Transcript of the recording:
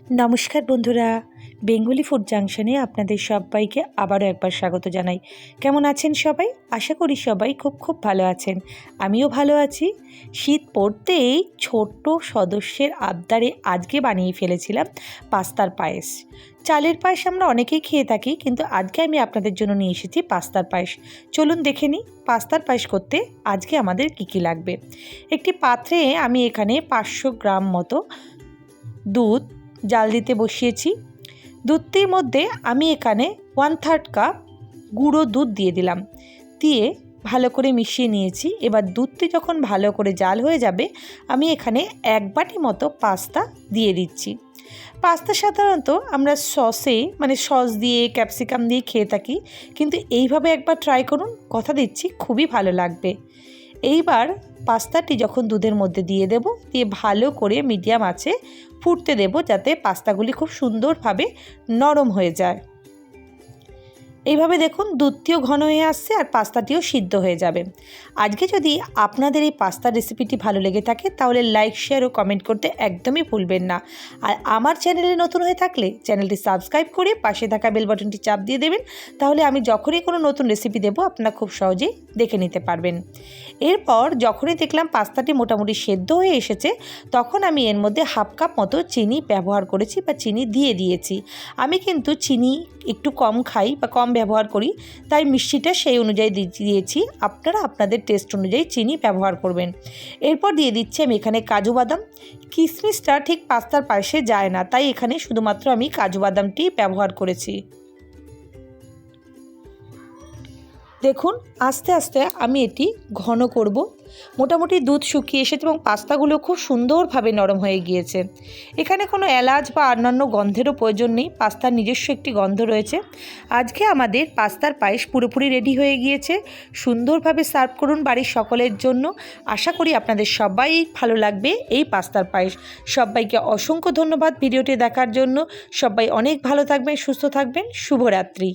নমস্কার বন্ধুরা, Bengali food জাংশনে আপনাদের সবাইকে আবারও একবার স্বাগত জানাই। কেমন আছেন সবাই? আশা করি সবাই খুব ভালো আছেন। আমিও ভালো আছি। শীত পড়তেই ছোট্ট সদস্যের আবদারে আজকে বানিয়ে ফেলেছিলাম পাস্তার পায়েস। চালের পায়েস আমরা অনেকেই খেয়ে থাকি, কিন্তু আজকে আমি আপনাদের জন্য নিয়ে এসেছি পাস্তার পায়েস। চলুন দেখে নিই পাস্তার পায়েস করতে আজকে আমাদের কী লাগবে। একটি পাত্রে আমি এখানে 500 গ্রাম মতো দুধ জাল দিতে বসিয়েছি। দুধটির মধ্যে আমি এখানে 1/3 কাপ গুঁড়ো দুধ দিয়ে দিলাম, দিয়ে ভালো করে মিশিয়ে নিয়েছি। এবার দুধটি যখন ভালো করে জাল হয়ে যাবে, আমি এখানে 1 বাটি মতো পাস্তা দিয়ে দিচ্ছি। পাস্তা সাধারণত আমরা সস দিয়ে ক্যাপসিকাম দিয়ে খেয়ে থাকি, কিন্তু এইভাবে একবার ট্রাই করুন, কথা দিচ্ছি খুবই ভালো লাগবে। এইবার পাস্তাটি যখন দুধের মধ্যে দিয়ে ভালো করে মিডিয়াম আঁচে ফুটতে দেব, যাতে পাস্তাগুলি খুব সুন্দরভাবে নরম হয়ে যায়। এইভাবে দেখুন দুধটিও ঘন হয়ে আসছে আর পাস্তাটিও সিদ্ধ হয়ে যাবে। আজকে যদি আপনাদের এই পাস্তার রেসিপিটি ভালো লেগে থাকে, তাহলে লাইক, শেয়ার ও কমেন্ট করতে একদমই ভুলবেন না। আর আমার চ্যানেলে নতুন হয়ে থাকলে চ্যানেলটি সাবস্ক্রাইব করে পাশে থাকা বেল বাটনটি চাপ দিয়ে দেবেন, তাহলে আমি যখনই কোনো নতুন রেসিপি দেবো আপনারা খুব সহজেই দেখে নিতে পারবেন। এরপর যখনই দেখলাম পাস্তাটি মোটামুটি সেদ্ধ হয়ে এসেছে, তখন আমি এর মধ্যে 1/2 কাপ মতো চিনি ব্যবহার করেছি বা চিনি দিয়ে দিয়েছি। আমি কিন্তু চিনি একটু কম খাই বা কম ব্যবহার করি, তাই মিষ্টিটা সেই অনুযায়ী দিয়েছি। আপনারা আপনাদের টেস্ট অনুযায়ী চিনি ব্যবহার করবেন। এরপর দিয়ে দিচ্ছি আমি এখানে কাজু বাদাম। কিশমিশটা ঠিক পাস্তার পায়েসে যায় না, তাই এখানে শুধুমাত্র আমি কাজু বাদামটি ব্যবহার করেছি। দেখুন আস্তে আস্তে আমি এটি ঘন করব। মোটামুটি দুধ শুকিয়ে এসেছে এবং পাস্তাগুলো খুব সুন্দরভাবে নরম হয়ে গিয়েছে। এখানে কোনো এলাচ বা অন্যান্য গন্ধেরও প্রয়োজন নেই, পাস্তার নিজস্ব একটি গন্ধ রয়েছে। আজকে আমাদের পাস্তার পায়েস পুরোপুরি রেডি হয়ে গিয়েছে। সুন্দরভাবে সার্ভ করুন বাড়ির সকলের জন্য। আশা করি আপনাদের সবাই ভালো লাগবে এই পাস্তার পায়েস। সবাইকে অসংখ্য ধন্যবাদ ভিডিওটি দেখার জন্য। সবাই অনেক ভালো থাকবেন, সুস্থ থাকবেন। শুভরাত্রি।